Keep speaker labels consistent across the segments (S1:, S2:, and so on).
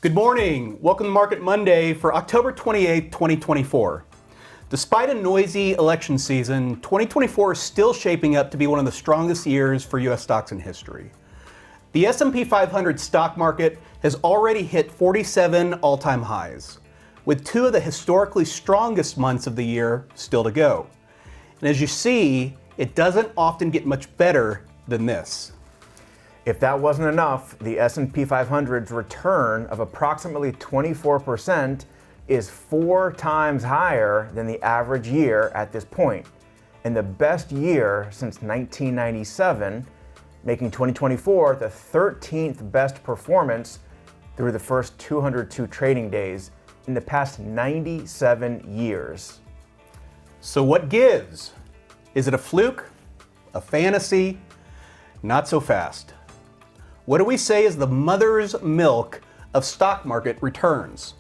S1: Good morning. Welcome to Market Monday for October 28, 2024. Despite a noisy election season, 2024 is still shaping up to be one of the strongest years for U.S. stocks in history. The S&P 500 stock market has already hit 47 all-time highs, with two of the historically strongest months of the year still to go. And as you see, it doesn't often get much better than this.
S2: If that wasn't enough, the S&P 500's return of approximately 24% is 4 times higher than the average year at this point, and the best year since 1997, making 2024 the 13th best performance through the first 202 trading days in the past 97 years.
S1: So what gives? Is it a fluke? A fantasy? Not so fast. What do we say is the mother's milk of stock market returns?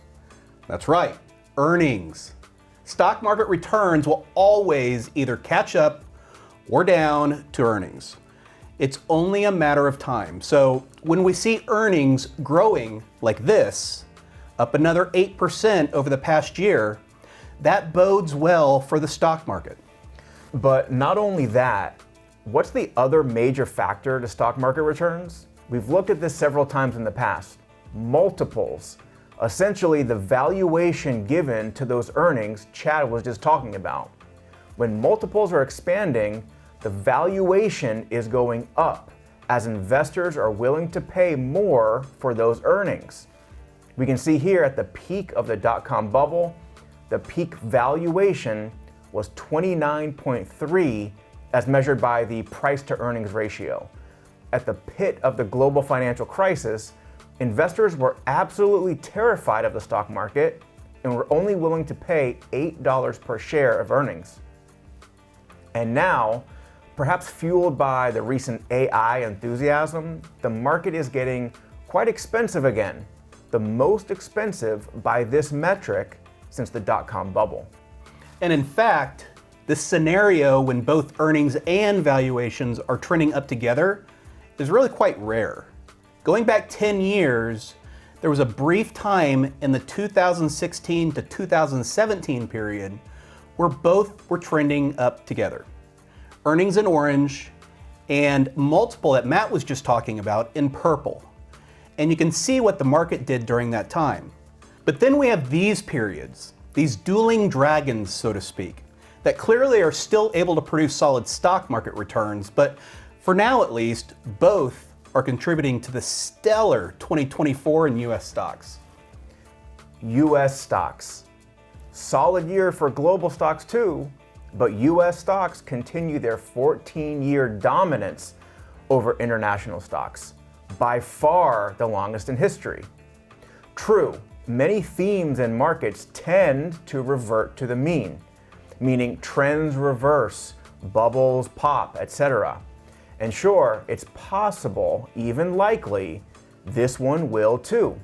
S1: That's right, earnings. Stock market returns will always either catch up or down to earnings. It's only a matter of time. So when we see earnings growing like this, up another 8% over the past year, that bodes well for the stock market.
S2: But not only that, what's the other major factor to stock market returns? We've looked at this several times in the past. Multiples. Essentially the valuation given to those earnings Chad was just talking about. When multiples are expanding, the valuation is going up as investors are willing to pay more for those earnings. We can see here at the peak of the dot-com bubble, the peak valuation was 29.3 as measured by the price to earnings ratio. At the pit of the global financial crisis, investors were absolutely terrified of the stock market and were only willing to pay $8 per share of earnings. And now, perhaps fueled by the recent AI enthusiasm, the market is getting quite expensive again, the most expensive by this metric since the dot-com bubble.
S1: And in fact, this scenario when both earnings and valuations are trending up together is really quite rare. Going back 10 years, there was a brief time in the 2016 to 2017 period where both were trending up together. Earnings in orange and multiple that Matt was just talking about in purple. And you can see what the market did during that time. But then we have these periods, these dueling dragons, so to speak, that clearly are still able to produce solid stock market returns, but for now at least, both are contributing to the stellar 2024 in U.S. stocks.
S2: U.S. stocks. Solid year for global stocks too, but U.S. stocks continue their 14-year dominance over international stocks, by far the longest in history. True, many themes and markets tend to revert to the mean, meaning trends reverse, bubbles pop, etc. And sure, it's possible, even likely, this one will too,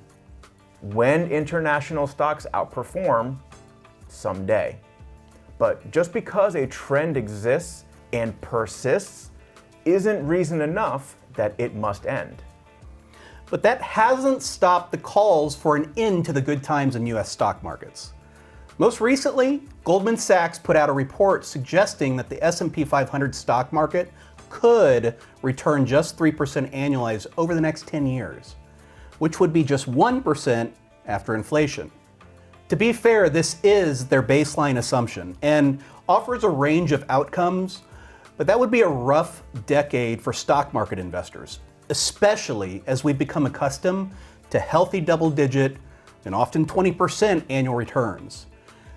S2: when international stocks outperform someday. But just because a trend exists and persists isn't reason enough that it must end.
S1: But that hasn't stopped the calls for an end to the good times in U.S. stock markets. Most recently, Goldman Sachs put out a report suggesting that the S&P 500 stock market could return just 3% annualized over the next 10 years, which would be just 1% after inflation. To be fair, this is their baseline assumption and offers a range of outcomes, but that would be a rough decade for stock market investors, especially as we've become accustomed to healthy double-digit and often 20% annual returns.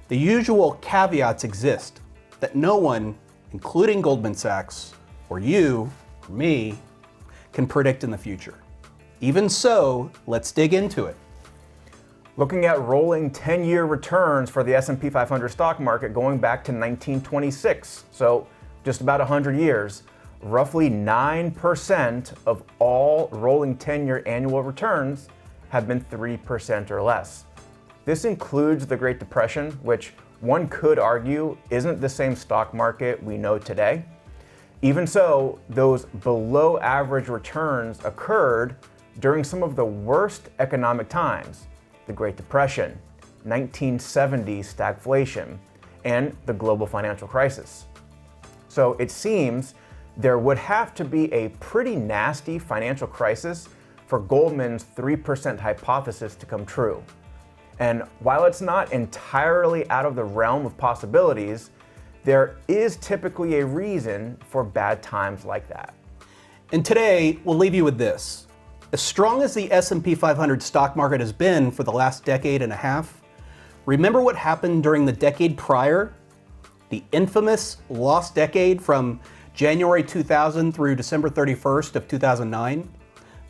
S1: The usual caveats exist that no one, including Goldman Sachs, or you, or me, can predict in the future. Even so, let's dig into it.
S2: Looking at rolling 10-year returns for the S&P 500 stock market going back to 1926, so just about 100 years, roughly 9% of all rolling 10-year annual returns have been 3% or less. This includes the Great Depression, which one could argue isn't the same stock market we know today. Even so, those below average returns occurred during some of the worst economic times, the Great Depression, 1970s stagflation, and the global financial crisis. So it seems there would have to be a pretty nasty financial crisis for Goldman's 3% hypothesis to come true. And while it's not entirely out of the realm of possibilities, there is typically a reason for bad times like that.
S1: And today, we'll leave you with this. As strong as the S&P 500 stock market has been for the last decade and a half, remember what happened during the decade prior? The infamous lost decade from January 2000 through December 31st of 2009?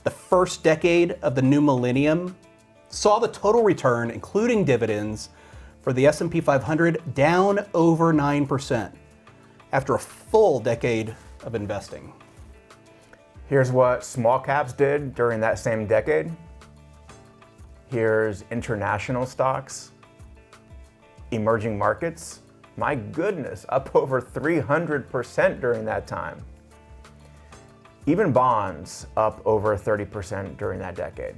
S1: The first decade of the new millennium saw the total return, including dividends, for the S&P 500 down over 9% after a full decade of investing.
S2: Here's what small caps did during that same decade. Here's international stocks, emerging markets. My goodness, up over 300% during that time. Even bonds up over 30% during that decade.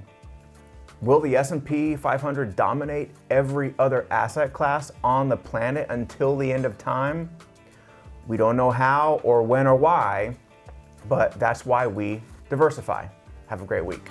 S2: Will the S&P 500 dominate every other asset class on the planet until the end of time? We don't know how or when or why, but that's why we diversify. Have a great week.